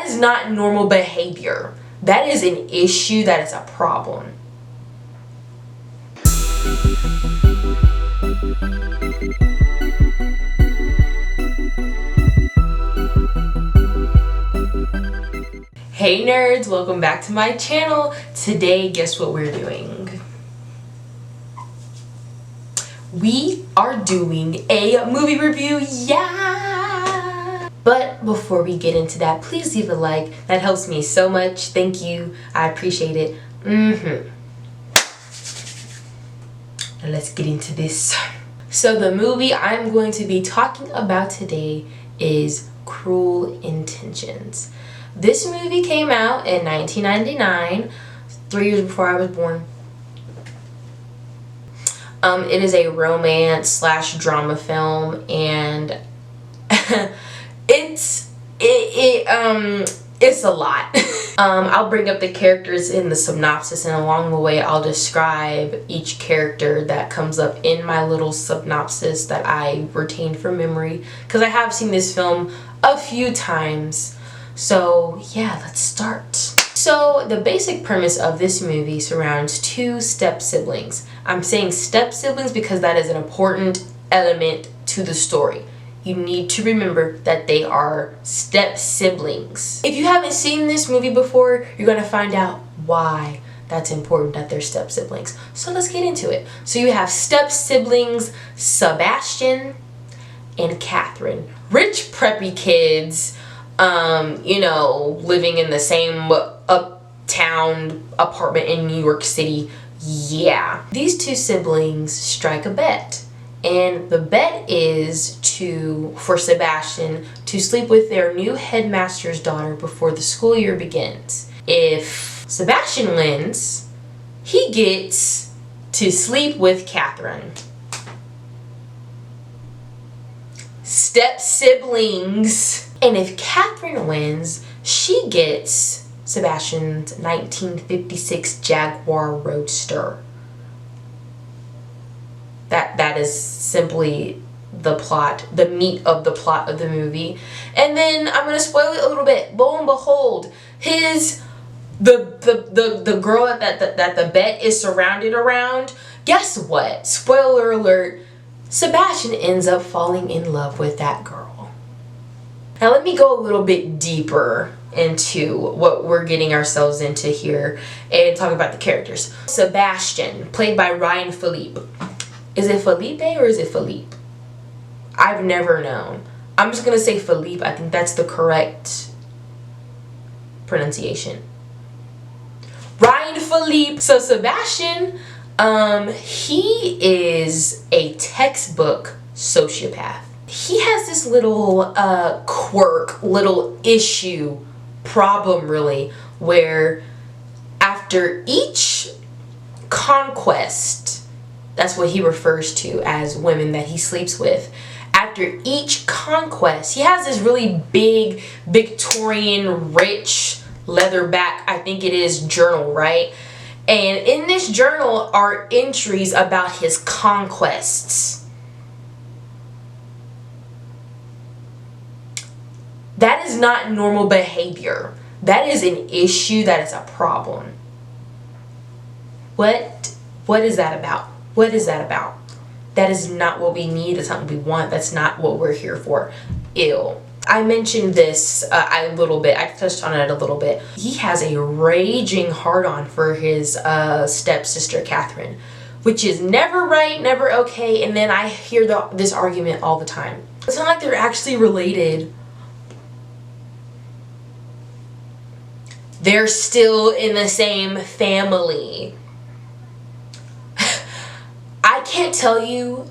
That is not normal behavior. That is an issue. That is a problem. Hey nerds, welcome back to my channel. Today, guess what we're doing? We are doing a movie review, yeah! But before we get into that, please leave a like. That helps me so much. Thank you. I appreciate it. Now let's get into this. So the movie I'm going to be talking about today is Cruel Intentions. This movie came out in 1999, 3 years before I was born. It is a romance / drama film, and it's a lot. I'll bring up the characters in the synopsis, and along the way I'll describe each character that comes up in my little synopsis that I retained from memory, because I have seen this film a few times. So yeah, let's start. So the basic premise of this movie surrounds two step siblings. I'm saying step siblings because that is an important element to the story. You need to remember that they are step siblings. If you haven't seen this movie before, you're gonna find out why that's important that they're step siblings. So let's get into it. So you have step siblings Sebastian and Catherine. Rich preppy kids, you know, living in the same uptown apartment in New York City. Yeah. These two siblings strike a bet. And the bet is for Sebastian to sleep with their new headmaster's daughter before the school year begins. If Sebastian wins, he gets to sleep with Catherine. Step siblings. And if Catherine wins, she gets Sebastian's 1956 Jaguar Roadster. That is simply the plot, the meat of the plot of the movie. And then I'm gonna spoil it a little bit. Lo and behold, the girl that the bet is surrounded around, guess what? Spoiler alert, Sebastian ends up falling in love with that girl. Now let me go a little bit deeper into what we're getting ourselves into here and talk about the characters. Sebastian, played by Ryan Philippe. Is it Felipe or is it Philippe? I've never known. I'm just gonna say Philippe. I think that's the correct pronunciation. Ryan Philippe. So Sebastian, he is a textbook sociopath. He has this little quirk, little issue, problem really, where after each conquest, that's what he refers to as women that he sleeps with. After each conquest, he has this really big Victorian rich leatherback, I think it is, journal, right? And in this journal are entries about his conquests. That is not normal behavior. That is an issue. That is a problem. What is that about? What is that about? That is not what we need. That's not what we want. That's not what we're here for. Ew. I mentioned this a little bit. I touched on it a little bit. He has a raging hard-on for his stepsister Catherine, which is never right, never okay. And then I hear this argument all the time. It's not like they're actually related. They're still in the same family. I can't tell you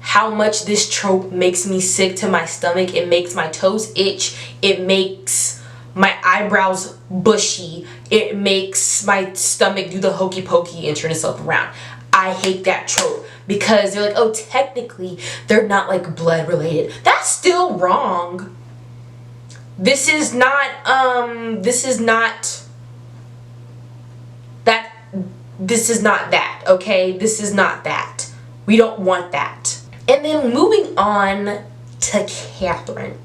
how much this trope makes me sick to my stomach. It makes my toes itch. It makes my eyebrows bushy. It makes my stomach do the hokey pokey and turn itself around. I hate that trope because they're like, oh, technically they're not like blood related. That's still wrong. This is not that, okay? This is not that. We don't want that. And then moving on to Catherine.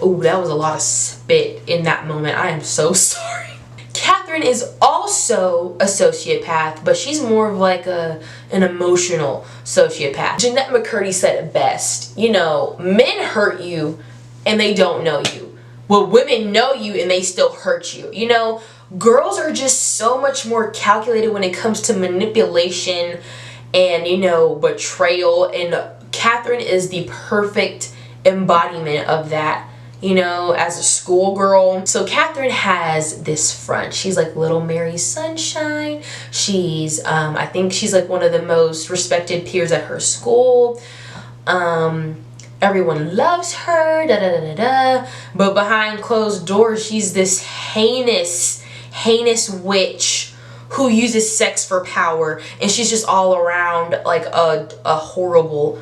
Ooh, that was a lot of spit in that moment. I am so sorry. Catherine is also a sociopath, but she's more of like an emotional sociopath. Jeanette McCurdy said it best. You know, men hurt you and they don't know you. Well, women know you and they still hurt you. You know, girls are just so much more calculated when it comes to manipulation and, you know, betrayal. And Catherine is the perfect embodiment of that, you know, as a schoolgirl. So Catherine has this front. She's like Little Mary Sunshine. She's, I think she's like one of the most respected peers at her school. Everyone loves her, da da da da da. But behind closed doors, she's this heinous witch who uses sex for power, and she's just all around like a horrible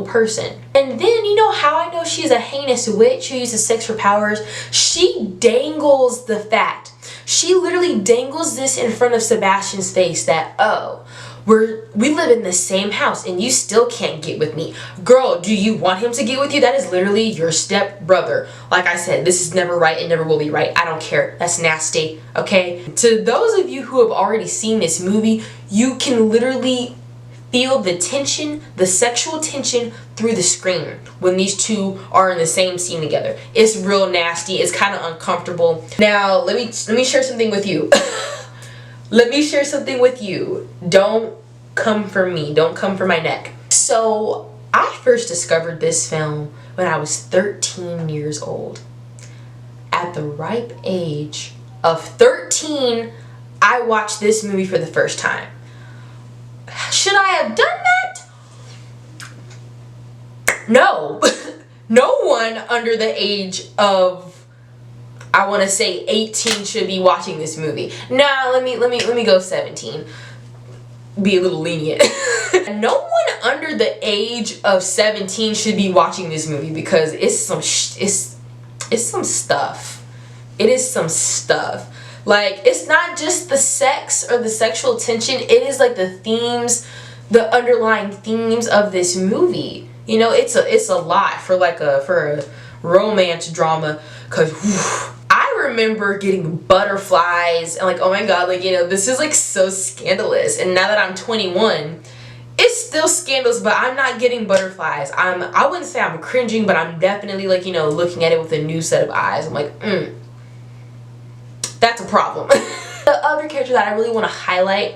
person. And then, you know how I know she's a heinous witch who uses sex for powers? She dangles the fact. She literally dangles this in front of Sebastian's face that, oh, we live in the same house and you still can't get with me. Girl, do you want him to get with you? That is literally your step brother. Like I said, this is never right. It never will be right. I don't care. That's nasty. Okay? To those of you who have already seen this movie, you can literally feel the tension, the sexual tension through the screen when these two are in the same scene together. It's real nasty. It's kind of uncomfortable. Now, let me share something with you. Let me share something with you. Don't come for me. Don't come for my neck. So, I first discovered this film when I was 13 years old. At the ripe age of 13, I watched this movie for the first time. Should I have done that? No. No one under the age of, I want to say 18 should be watching this movie. Nah, let me go 17. Be a little lenient. No one under the age of 17 should be watching this movie because it's some stuff. It is some stuff. Like, it's not just the sex or the sexual tension. It is like the themes, the underlying themes of this movie. You know, it's a lot for a romance drama. Cause I remember getting butterflies and like, oh my god, like, you know, this is like so scandalous. And now that I'm 21, it's still scandalous, but I'm not getting butterflies. I wouldn't say I'm cringing, but I'm definitely like, you know, looking at it with a new set of eyes. I'm like, that's a problem. The other character that I really want to highlight,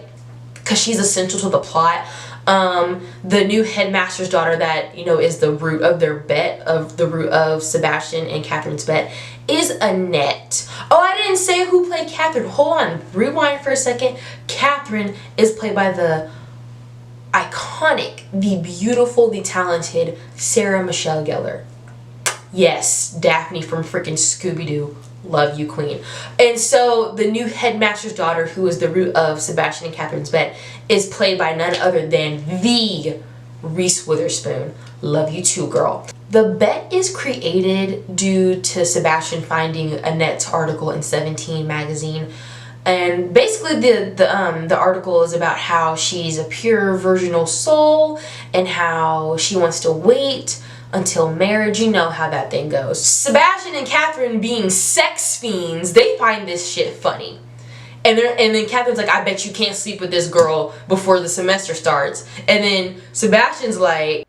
because she's essential to the plot, the new headmaster's daughter that, you know, is the root of their bet, of the root of Sebastian and Catherine's bet, is Annette. Oh, I didn't say who played Catherine. Hold on, rewind for a second. Catherine is played by the iconic, the beautiful, the talented Sarah Michelle Gellar. Yes, Daphne from freaking Scooby-Doo. Love you, queen. And so the new headmaster's daughter, who is the root of Sebastian and Catherine's bet, is played by none other than the Reese Witherspoon. Love you too, girl. The bet is created due to Sebastian finding Annette's article in 17 magazine. And basically the article is about how she's a pure virginal soul and how she wants to wait until marriage. You know how that thing goes. Sebastian and Catherine, being sex fiends, they find this shit funny. And then Catherine's like, I bet you can't sleep with this girl before the semester starts. And then Sebastian's like,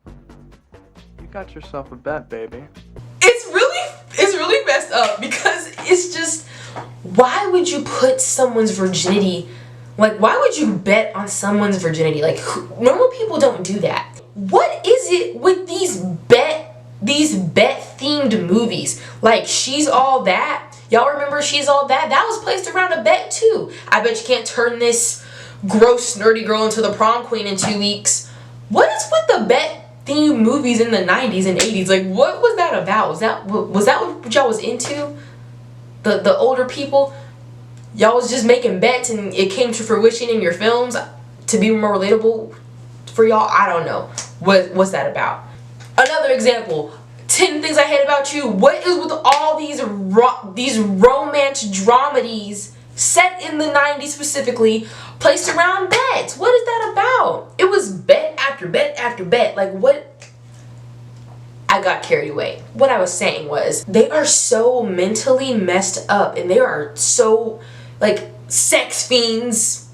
you got yourself a bet, baby. It's really messed up because it's just, why would you put someone's virginity, like, why would you bet on someone's virginity? Like, normal people don't do that. What is it with these bet themed movies? Like, She's All That. Y'all remember She's All That? That was placed around a bet too. I bet you can't turn this gross nerdy girl into the prom queen in 2 weeks. What is with the bet themed movies in the 90s and 80s? Like, what was that about? Was that what y'all was into? The older people, y'all was just making bets and it came to fruition in your films to be more relatable for y'all? I don't know. What's that about? Another example, 10 Things I Hate About You. What is with all these romance dramedies set in the 90s specifically, placed around bets? What is that about? It was bet after bet after bet. Like, what? I got carried away. What I was saying was, they are so mentally messed up, and they are so, like, sex fiends,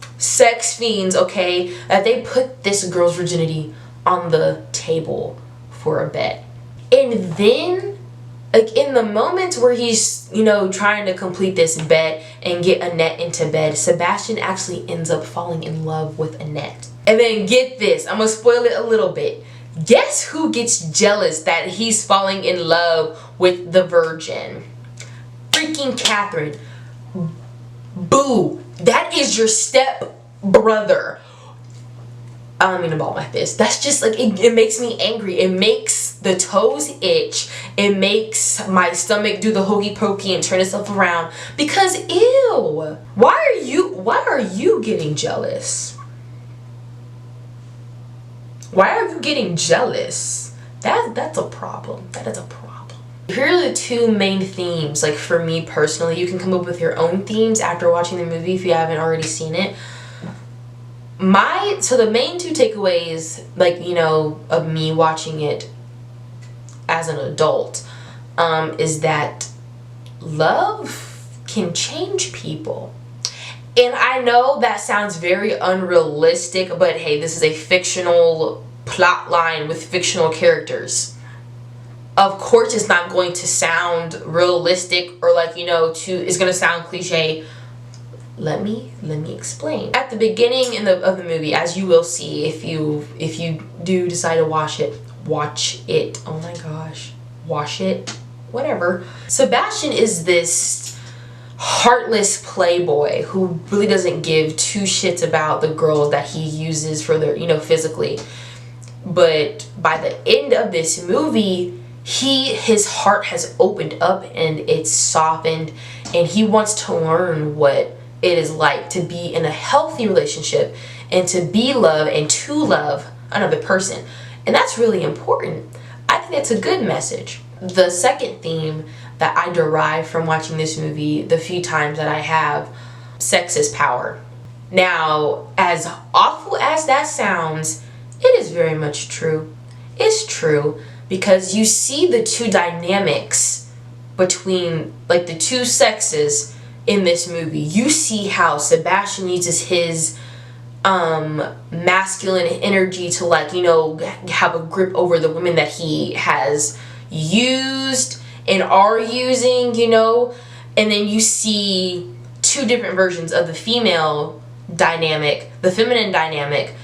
okay, that they put this girl's virginity on the table for a bet. And then, like, in the moments where he's, you know, trying to complete this bet and get Annette into bed, Sebastian actually ends up falling in love with Annette. And then get this, I'm gonna spoil it a little bit. Guess who gets jealous that he's falling in love with the virgin? Freaking Catherine. Boo. That is your step brother. I don't mean to ball my fist. That's just like, it makes me angry. It makes the toes itch. It makes my stomach do the hokey pokey and turn itself around. Because ew. Why are you getting jealous? Why are you getting jealous? That's a problem. That is a problem. Here are the two main themes. Like, for me personally, you can come up with your own themes after watching the movie if you haven't already seen it. So the main two takeaways, like, you know, of me watching it as an adult, is that love can change people. And I know that sounds very unrealistic, but hey, this is a fictional plot line with fictional characters. Of course it's not going to sound realistic, or like, you know, it's going to sound cliche. Let me explain. At the beginning of the movie, as you will see if you do decide to watch it. Oh my gosh. Watch it. Whatever. Sebastian is this heartless playboy who really doesn't give two shits about the girls that he uses for their, you know, physically. But by the end of this movie, his heart has opened up and it's softened, and he wants to learn what it is like to be in a healthy relationship and to be loved and to love another person. And that's really important. I think that's a good message. The second theme that I derive from watching this movie the few times that I have, sex is power. Now, as awful as that sounds, it is very much true. It's true, because you see the two dynamics between, like, the two sexes in this movie. You see how Sebastian uses his masculine energy to, like, you know, have a grip over the women that he has used and are using, you know. And then you see two different versions of the female dynamic, the feminine dynamic,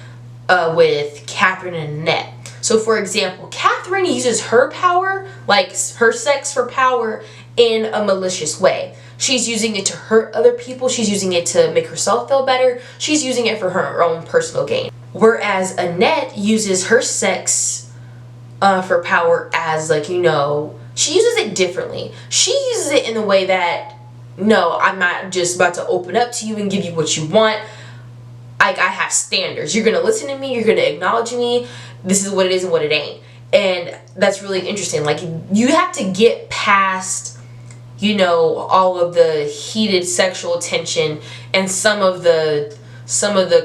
with Catherine and Annette. So for example, Catherine uses her power, like her sex for power, in a malicious way. She's using it to hurt other people. She's using it to make herself feel better. She's using it for her own personal gain. Whereas Annette uses her sex for power as, like, you know, she uses it differently. She uses it in a way that, no, I'm not just about to open up to you and give you what you want. Like, I have standards. You're going to listen to me. You're going to acknowledge me. This is what it is and what it ain't. And that's really interesting. Like, you have to get past, you know, all of the heated sexual tension and some of the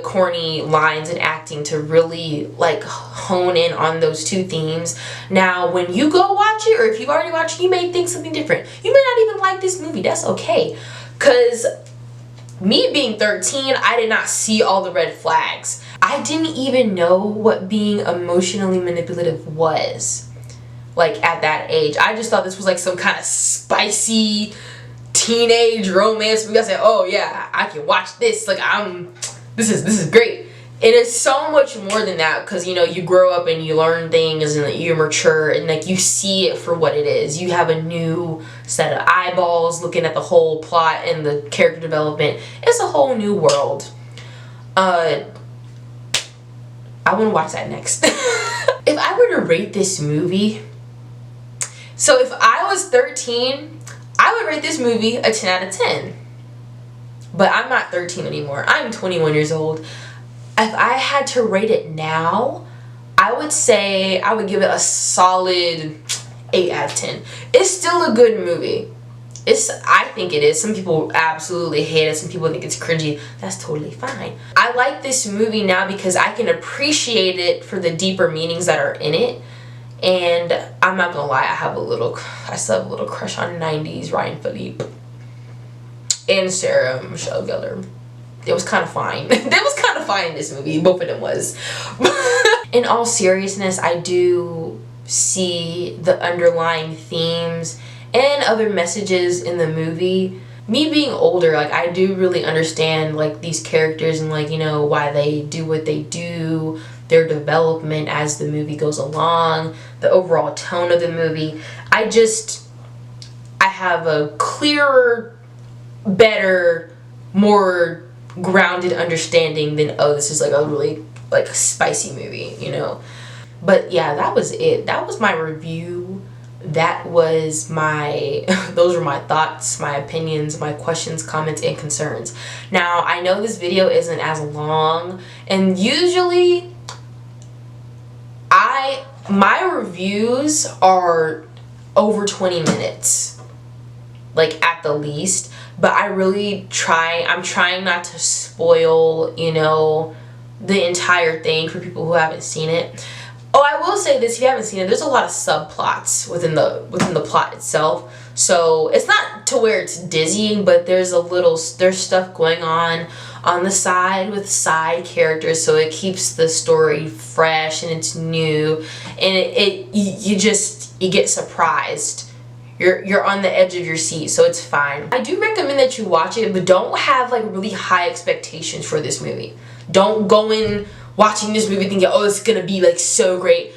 corny lines and acting to really, like, hone in on those two themes. Now, when you go watch it, or if you've already watched it, you may think something different. You may not even like this movie. That's okay. Because me being 13, I did not see all the red flags. I didn't even know what being emotionally manipulative was, like, at that age. I just thought this was like some kind of spicy teenage romance. We gotta say, oh yeah, I can watch this. Like, this is great. And it's so much more than that, because, you know, you grow up and you learn things and you mature and, like, you see it for what it is. You have a new set of eyeballs looking at the whole plot and the character development. It's a whole new world. I want to watch that next. If I were to rate this movie, so if I was 13, I would rate this movie a 10 out of 10. But I'm not 13 anymore. I'm 21 years old. If I had to rate it now, I would say I would give it a solid 8 out of 10. It's still a good movie. I think it is. Some people absolutely hate it. Some people think it's cringy. That's totally fine. I like this movie now because I can appreciate it for the deeper meanings that are in it. And I'm not gonna lie, I still have a little crush on 90s Ryan Philippe and Sarah Michelle Gellar. It was kind of fine. It was kind of fine in this movie. Both of them was. In all seriousness, I do see the underlying themes and other messages in the movie. Me being older, like, I do really understand, like, these characters and, like, you know, why they do what they do, their development as the movie goes along, the overall tone of the movie. I have a clearer, better, more grounded understanding than, oh, this is like a really, like, spicy movie, you know. But yeah, that was it. That was my review. That was my those were my thoughts, my opinions, my questions, comments, and concerns. Now, I know this video isn't as long, and usually my reviews are over 20 minutes, like, at the least. But I'm trying not to spoil, you know, the entire thing for people who haven't seen it. Oh, I will say this, if you haven't seen it, there's a lot of subplots within the plot itself. So it's not to where it's dizzying, but there's stuff going on the side with side characters, so it keeps the story fresh and it's new, and you get surprised. You're on the edge of your seat, so it's fine. I do recommend that you watch it, but don't have, like, really high expectations for this movie. Don't go in watching this movie thinking, oh, it's gonna be, like, so great.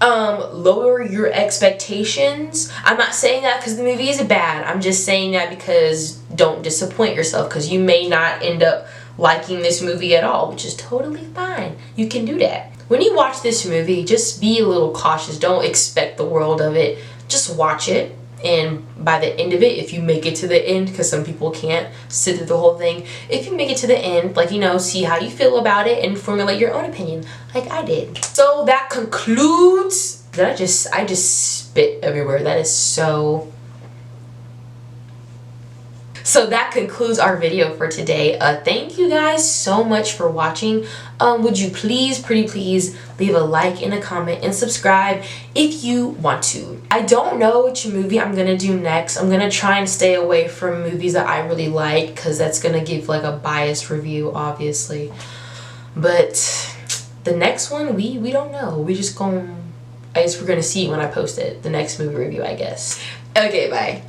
Lower your expectations. I'm not saying that because the movie is bad. I'm just saying that because don't disappoint yourself, because you may not end up liking this movie at all, which is totally fine. You can do that. When you watch this movie, just be a little cautious. Don't expect the world of it. Just watch it. And by the end of it, if you make it to the end, because some people can't sit through the whole thing, if you make it to the end, like, you know, see how you feel about it and formulate your own opinion, like I did. So that concludes, I just spit everywhere. That is so that concludes our video for today. Thank you guys so much for watching. Would you please, pretty please, leave a like and a comment and subscribe if you want to. I don't know which movie I'm gonna do next. I'm gonna try and stay away from movies that I really like, because that's gonna give, like, a biased review, obviously. But the next one, we don't know. I guess we're gonna see when I post it. The next movie review, I guess. Okay, bye.